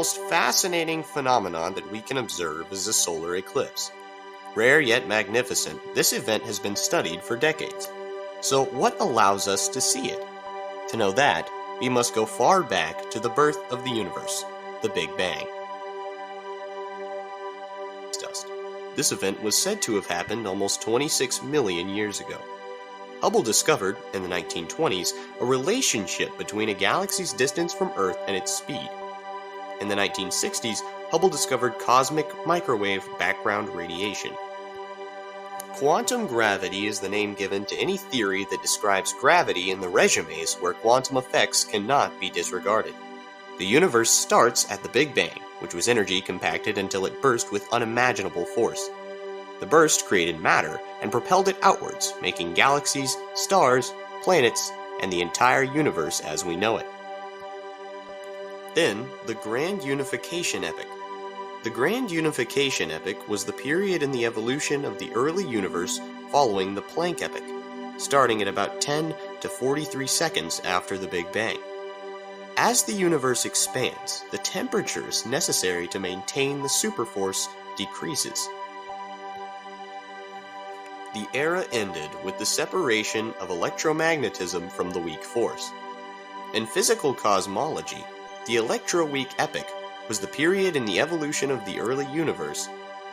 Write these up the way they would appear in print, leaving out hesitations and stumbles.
most fascinating phenomenon that we can observe is a solar eclipse. Rare yet magnificent, this event has been studied for decades. So what allows us to see it? To know that, we must go far back to the birth of the universe, the Big Bang. This event was said to have happened almost 26 million years ago. Hubble discovered, in the 1920s, a relationship between a galaxy's distance from Earth and its speed. In the 1960s, Hubble discovered cosmic microwave background radiation. Quantum gravity is the name given to any theory that describes gravity in the resumes where quantum effects cannot be disregarded. The universe starts at the Big Bang, which was energy compacted until it burst with unimaginable force. The burst created matter and propelled it outwards, making galaxies, stars, planets, and the entire universe as we know it. Then, the Grand Unification Epoch. The Grand Unification Epoch was the period in the evolution of the early universe following the Planck Epoch, starting at about 10 to 43 seconds after the Big Bang. As the universe expands, the temperatures necessary to maintain the superforce decreases. The era ended with the separation of electromagnetism from the weak force. In physical cosmology, the electroweak epoch was the period in the evolution of the early universe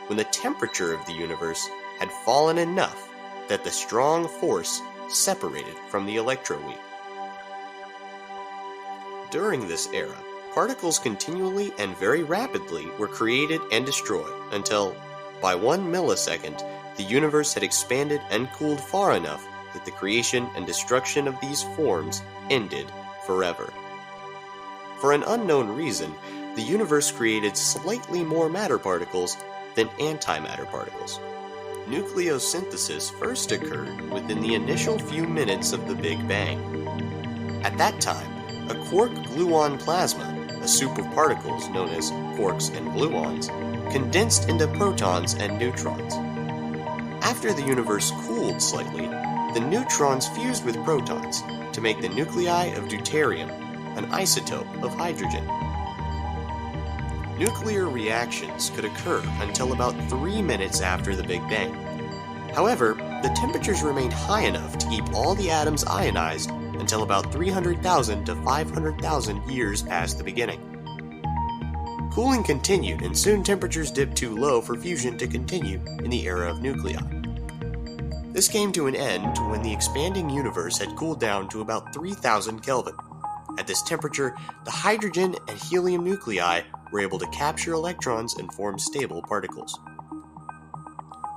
when the temperature of the universe had fallen enough that the strong force separated from the electroweak. During this era, particles continually and very rapidly were created and destroyed until, by 1 millisecond, the universe had expanded and cooled far enough that the creation and destruction of these forms ended forever. For an unknown reason, the universe created slightly more matter particles than antimatter particles. Nucleosynthesis first occurred within the initial few minutes of the Big Bang. At that time, a quark-gluon plasma, a soup of particles known as quarks and gluons, condensed into protons and neutrons. After the universe cooled slightly, the neutrons fused with protons to make the nuclei of deuterium, an isotope of hydrogen. Nuclear reactions could occur until about 3 minutes after the Big Bang. However, the temperatures remained high enough to keep all the atoms ionized until about 300,000 to 500,000 years past the beginning. Cooling continued, and soon temperatures dipped too low for fusion to continue in the era of nuclei. This came to an end when the expanding universe had cooled down to about 3000 Kelvin. At this temperature, the hydrogen and helium nuclei were able to capture electrons and form stable particles.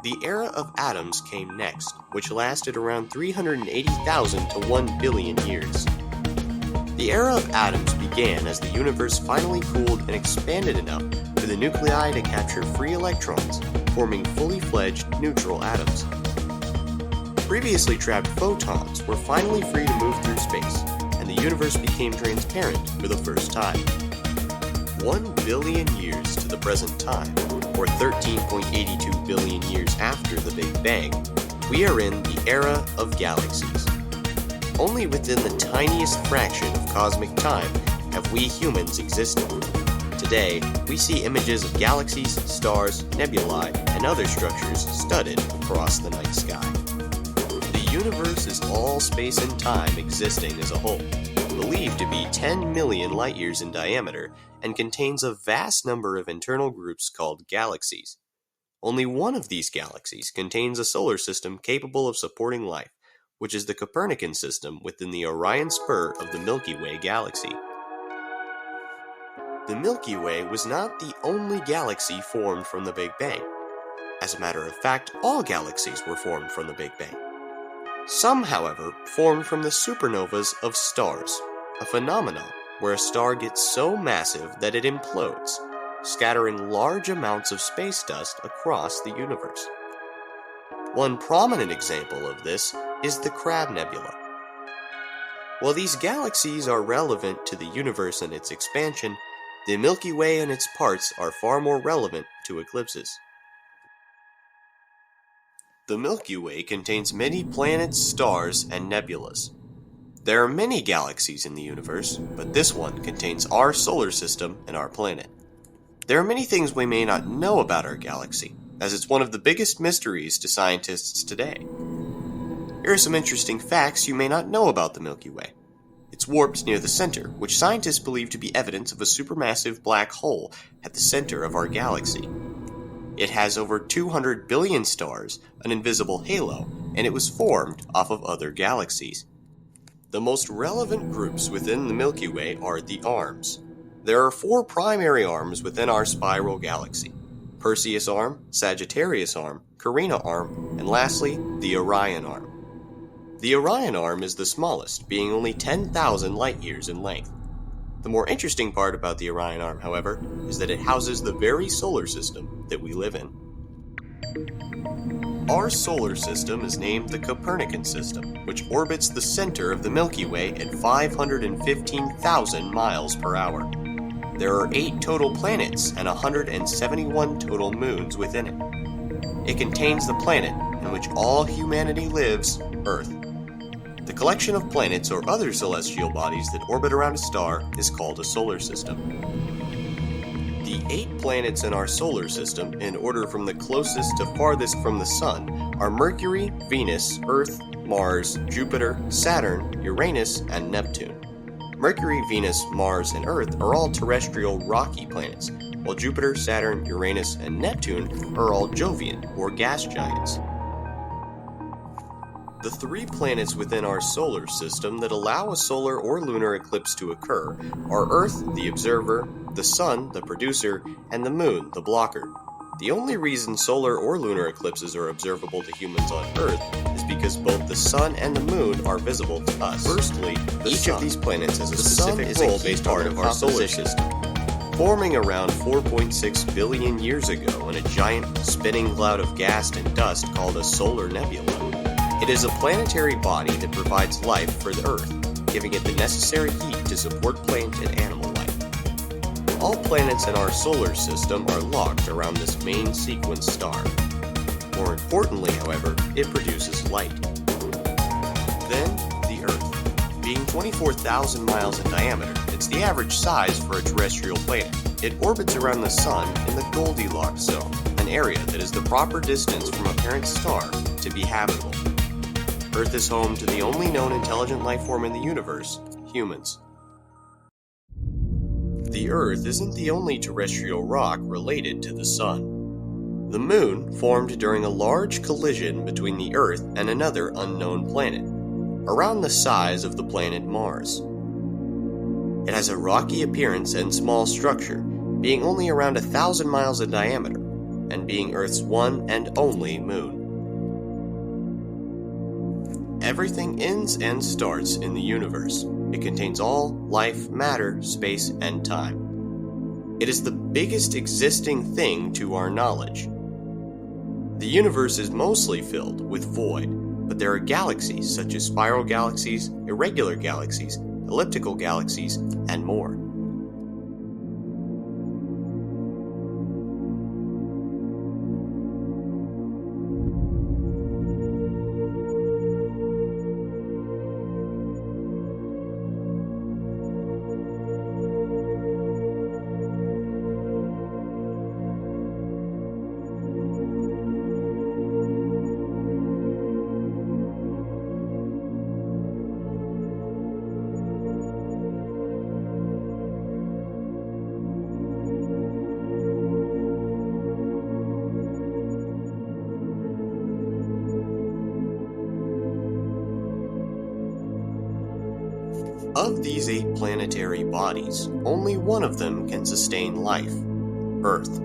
The era of atoms came next, which lasted around 380,000 to 1 billion years. The era of atoms began as the universe finally cooled and expanded enough for the nuclei to capture free electrons, forming fully fledged neutral atoms. Previously trapped photons were finally free to move through space, and the universe became transparent for the first time. 1 billion years to the present time, or 13.82 billion years after the Big Bang, we are in the era of galaxies. Only within the tiniest fraction of cosmic time have we humans existed. Today, we see images of galaxies, stars, nebulae, and other structures studded across the night sky. The universe is all space and time existing as a whole, believed to be 10 million light-years in diameter, and contains a vast number of internal groups called galaxies. Only one of these galaxies contains a solar system capable of supporting life, which is the Copernican system within the Orion spur of the Milky Way galaxy. The Milky Way was not the only galaxy formed from the Big Bang. As a matter of fact, all galaxies were formed from the Big Bang. Some, however, formed from the supernovas of stars, a phenomenon where a star gets so massive that it implodes, scattering large amounts of space dust across the universe. One prominent example of this is the Crab Nebula. While these galaxies are relevant to the universe and its expansion, the Milky Way and its parts are far more relevant to eclipses. The Milky Way contains many planets, stars, and nebulas. There are many galaxies in the universe, but this one contains our solar system and our planet. There are many things we may not know about our galaxy, as it's one of the biggest mysteries to scientists today. Here are some interesting facts you may not know about the Milky Way. It's warped near the center, which scientists believe to be evidence of a supermassive black hole at the center of our galaxy. It has over 200 billion stars, an invisible halo, and it was formed off of other galaxies. The most relevant groups within the Milky Way are the arms. There are 4 primary arms within our spiral galaxy: Perseus arm, Sagittarius arm, Carina arm, and lastly, the Orion arm. The Orion arm is the smallest, being only 10,000 light-years in length. The more interesting part about the Orion arm, however, is that it houses the very solar system that we live in. Our solar system is named the Copernican system, which orbits the center of the Milky Way at 515,000 miles per hour. There are 8 total planets and 171 total moons within it. It contains the planet in which all humanity lives, Earth. The collection of planets or other celestial bodies that orbit around a star is called a solar system. The 8 planets in our solar system, in order from the closest to farthest from the Sun, are Mercury, Venus, Earth, Mars, Jupiter, Saturn, Uranus, and Neptune. Mercury, Venus, Mars, and Earth are all terrestrial rocky planets, while Jupiter, Saturn, Uranus, and Neptune are all Jovian, or gas giants. The 3 planets within our solar system that allow a solar or lunar eclipse to occur are Earth, the observer, the Sun, the producer, and the Moon, the blocker. The only reason solar or lunar eclipses are observable to humans on Earth is because both the Sun and the Moon are visible to us. Firstly, each of these planets has a specific role based part of our solar system. Forming around 4.6 billion years ago in a giant spinning cloud of gas and dust called a solar nebula, it is a planetary body that provides life for the Earth, giving it the necessary heat to support plant and animal life. All planets in our solar system are locked around this main sequence star. More importantly, however, it produces light. Then, the Earth. Being 24,000 miles in diameter, it's the average size for a terrestrial planet. It orbits around the Sun in the Goldilocks zone, an area that is the proper distance from a parent star to be habitable. Earth is home to the only known intelligent life form in the universe, humans. The Earth isn't the only terrestrial rock related to the Sun. The Moon formed during a large collision between the Earth and another unknown planet, around the size of the planet Mars. It has a rocky appearance and small structure, being only around 1,000 miles in diameter, and being Earth's one and only moon. Everything ends and starts in the universe. It contains all life, matter, space, and time. It is the biggest existing thing to our knowledge. The universe is mostly filled with void, but there are galaxies such as spiral galaxies, irregular galaxies, elliptical galaxies, and more. Of these 8 planetary bodies, only one of them can sustain life: Earth.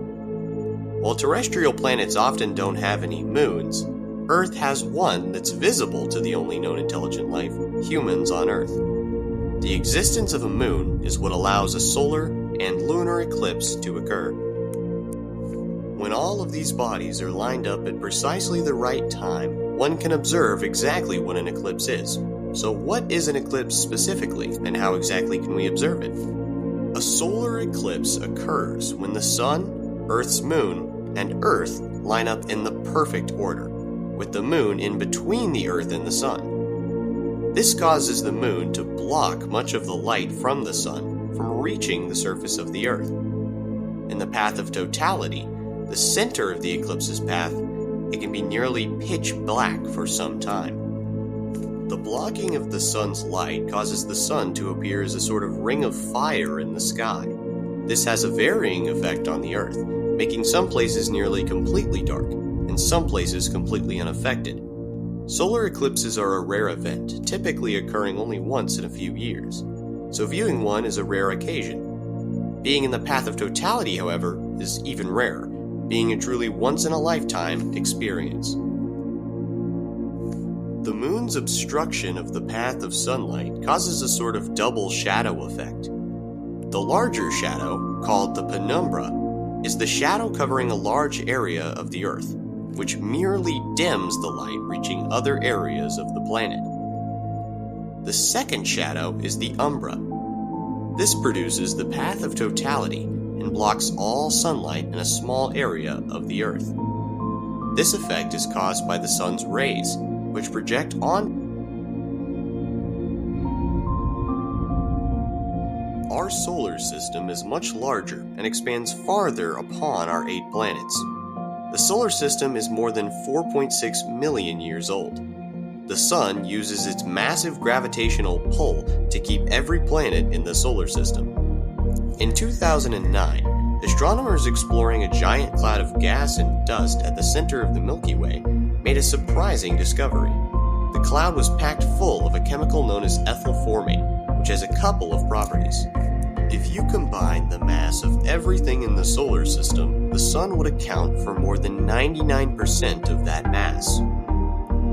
While terrestrial planets often don't have any moons, Earth has one that's visible to the only known intelligent life, humans on Earth. The existence of a moon is what allows a solar and lunar eclipse to occur. When all of these bodies are lined up at precisely the right time, one can observe exactly what an eclipse is. So what is an eclipse specifically, and how exactly can we observe it? A solar eclipse occurs when the Sun, Earth's moon, and Earth line up in the perfect order, with the moon in between the Earth and the Sun. This causes the moon to block much of the light from the Sun from reaching the surface of the Earth. In the path of totality, the center of the eclipse's path, it can be nearly pitch black for some time. The blocking of the sun's light causes the sun to appear as a sort of ring of fire in the sky. This has a varying effect on the Earth, making some places nearly completely dark, and some places completely unaffected. Solar eclipses are a rare event, typically occurring only once in a few years, so viewing one is a rare occasion. Being in the path of totality, however, is even rarer, being a truly once-in-a-lifetime experience. The moon's obstruction of the path of sunlight causes a sort of double shadow effect. The larger shadow, called the penumbra, is the shadow covering a large area of the Earth, which merely dims the light reaching other areas of the planet. The second shadow is the umbra. This produces the path of totality and blocks all sunlight in a small area of the Earth. This effect is caused by the sun's rays, which project on. Our solar system is much larger and expands farther upon our 8 planets. The solar system is more than 4.6 million years old. The sun uses its massive gravitational pull to keep every planet in the solar system. In 2009, astronomers exploring a giant cloud of gas and dust at the center of the Milky Way made a surprising discovery. The cloud was packed full of a chemical known as ethyl formate, which has a couple of properties. If you combine the mass of everything in the solar system, the sun would account for more than 99% of that mass.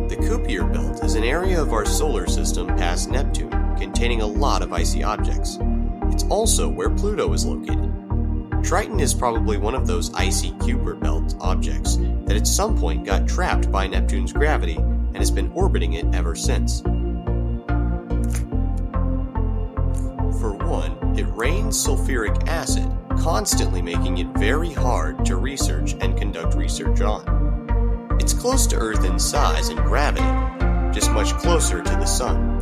The Kuiper Belt is an area of our solar system past Neptune, containing a lot of icy objects. It's also where Pluto is located. Triton is probably one of those icy Kuiper Belt objects that at some point got trapped by Neptune's gravity and has been orbiting it ever since. For one, it rains sulfuric acid, constantly making it very hard to research and conduct research on. It's close to Earth in size and gravity, just much closer to the Sun.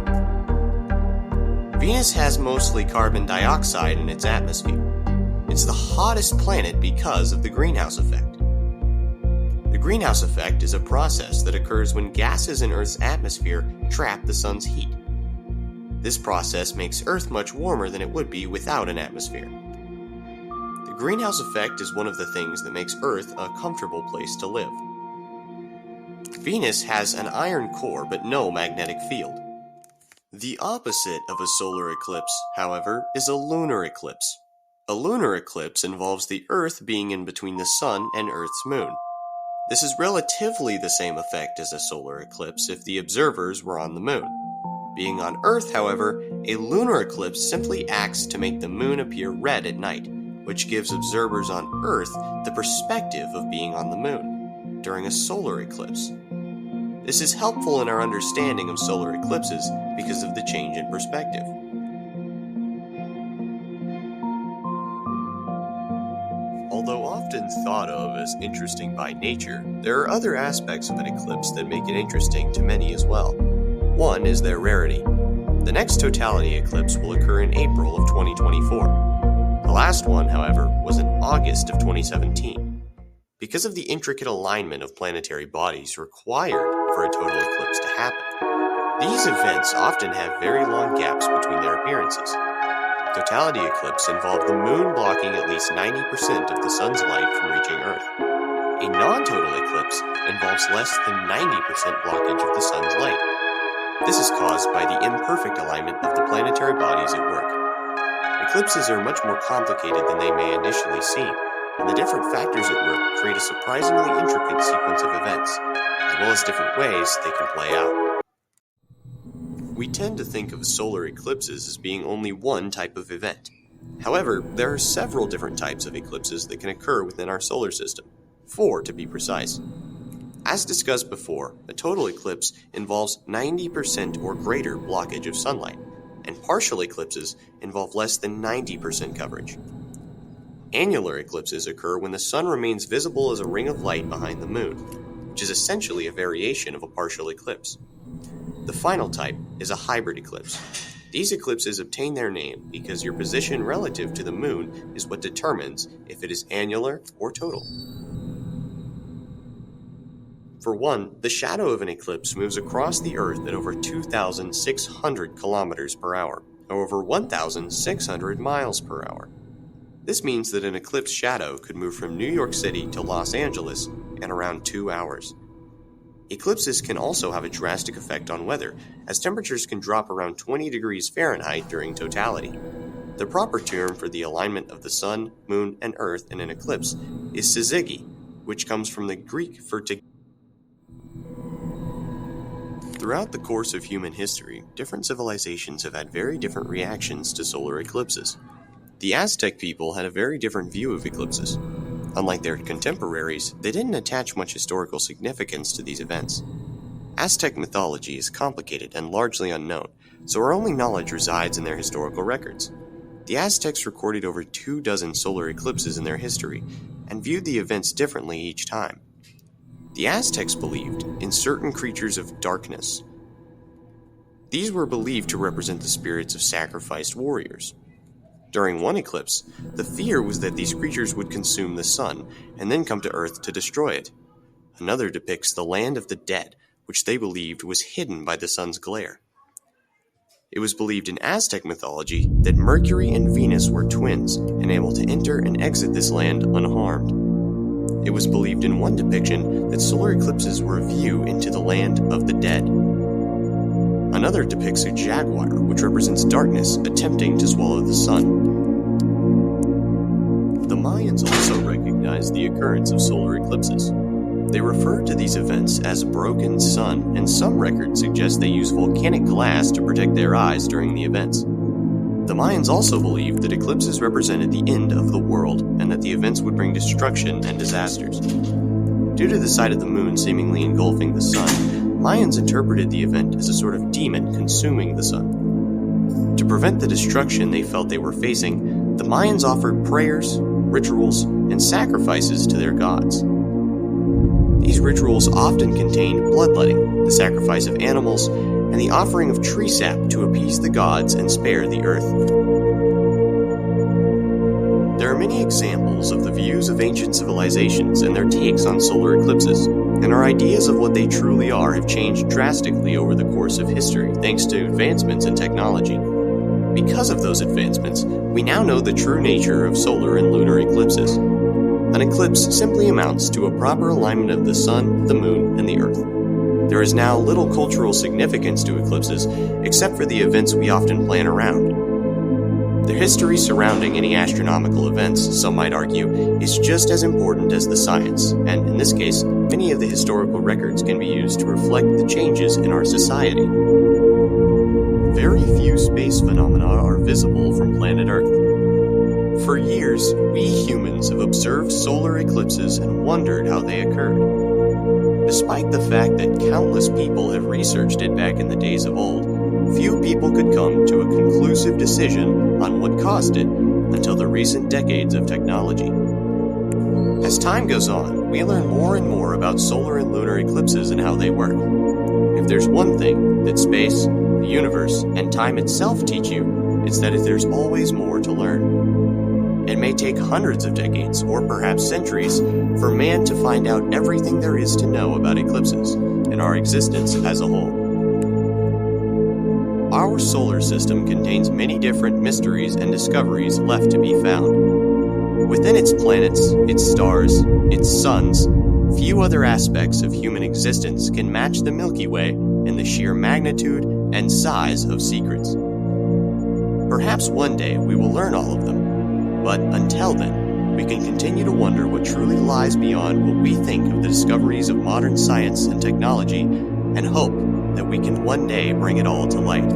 Venus has mostly carbon dioxide in its atmosphere. It's the hottest planet because of the greenhouse effect. The greenhouse effect is a process that occurs when gases in Earth's atmosphere trap the sun's heat. This process makes Earth much warmer than it would be without an atmosphere. The greenhouse effect is one of the things that makes Earth a comfortable place to live. Venus has an iron core but no magnetic field. The opposite of a solar eclipse, however, is a lunar eclipse. A lunar eclipse involves the Earth being in between the Sun and Earth's moon. This is relatively the same effect as a solar eclipse if the observers were on the moon. Being on Earth, however, a lunar eclipse simply acts to make the moon appear red at night, which gives observers on Earth the perspective of being on the moon during a solar eclipse. This is helpful in our understanding of solar eclipses because of the change in perspective. Although often thought of as interesting by nature, there are other aspects of an eclipse that make it interesting to many as well. One is their rarity. The next totality eclipse will occur in April of 2024. The last one, however, was in August of 2017. Because of the intricate alignment of planetary bodies required for a total eclipse to happen, these events often have very long gaps between their appearances. Totality eclipse involve the moon blocking at least 90% of the sun's light from reaching Earth. A non-total eclipse involves less than 90% blockage of the sun's light. This is caused by the imperfect alignment of the planetary bodies at work. Eclipses are much more complicated than they may initially seem, and the different factors at work create a surprisingly intricate sequence of events, as well as different ways they can play out. We tend to think of solar eclipses as being only one type of event. However, there are several different types of eclipses that can occur within our solar system, 4 to be precise. As discussed before, a total eclipse involves 90% or greater blockage of sunlight, and partial eclipses involve less than 90% coverage. Annular eclipses occur when the sun remains visible as a ring of light behind the moon, which is essentially a variation of a partial eclipse. The final type is a hybrid eclipse. These eclipses obtain their name because your position relative to the moon is what determines if it is annular or total. For one, the shadow of an eclipse moves across the Earth at over 2,600 kilometers per hour, or over 1,600 miles per hour. This means that an eclipse shadow could move from New York City to Los Angeles in around 2 hours. Eclipses can also have a drastic effect on weather, as temperatures can drop around 20 degrees Fahrenheit during totality. The proper term for the alignment of the Sun, Moon, and Earth in an eclipse is syzygy, which comes from the Greek for together. Throughout the course of human history, different civilizations have had very different reactions to solar eclipses. The Aztec people had a very different view of eclipses. Unlike their contemporaries, they didn't attach much historical significance to these events. Aztec mythology is complicated and largely unknown, so our only knowledge resides in their historical records. The Aztecs recorded over 24 solar eclipses in their history, and viewed the events differently each time. The Aztecs believed in certain creatures of darkness. These were believed to represent the spirits of sacrificed warriors. During one eclipse, the fear was that these creatures would consume the sun and then come to Earth to destroy it. Another depicts the land of the dead, which they believed was hidden by the sun's glare. It was believed in Aztec mythology that Mercury and Venus were twins and able to enter and exit this land unharmed. It was believed in one depiction that solar eclipses were a view into the land of the dead. Another depicts a jaguar, which represents darkness attempting to swallow the sun. The Mayans also recognized the occurrence of solar eclipses. They referred to these events as broken sun, and some records suggest they used volcanic glass to protect their eyes during the events. The Mayans also believed that eclipses represented the end of the world and that the events would bring destruction and disasters. Due to the sight of the moon seemingly engulfing the sun, Mayans interpreted the event as a sort of demon consuming the sun. To prevent the destruction they felt they were facing, the Mayans offered prayers, rituals, and sacrifices to their gods. These rituals often contained bloodletting, the sacrifice of animals, and the offering of tree sap to appease the gods and spare the earth. There are many examples of the views of ancient civilizations and their takes on solar eclipses, and our ideas of what they truly are have changed drastically over the course of history thanks to advancements in technology. Because of those advancements, we now know the true nature of solar and lunar eclipses. An eclipse simply amounts to a proper alignment of the sun, the moon, and the earth. There is now little cultural significance to eclipses, except for the events we often plan around. The history surrounding any astronomical events, some might argue, is just as important as the science, and in this case, many of the historical records can be used to reflect the changes in our society. Very few space phenomena are visible from planet Earth. For years, we humans have observed solar eclipses and wondered how they occurred. Despite the fact that countless people have researched it back in the days of old, few people could come to a conclusive decision on what caused it until the recent decades of technology. As time goes on, we learn more and more about solar and lunar eclipses and how they work. If there's one thing that space, the universe, and time itself teach you, it's that there's always more to learn. It may take hundreds of decades, or perhaps centuries, for man to find out everything there is to know about eclipses and our existence as a whole. Our solar system contains many different mysteries and discoveries left to be found. Within its planets, its stars, its suns, few other aspects of human existence can match the Milky Way in the sheer magnitude and size of secrets. Perhaps one day we will learn all of them. But until then, we can continue to wonder what truly lies beyond what we think of the discoveries of modern science and technology, and hope that we can one day bring it all to light.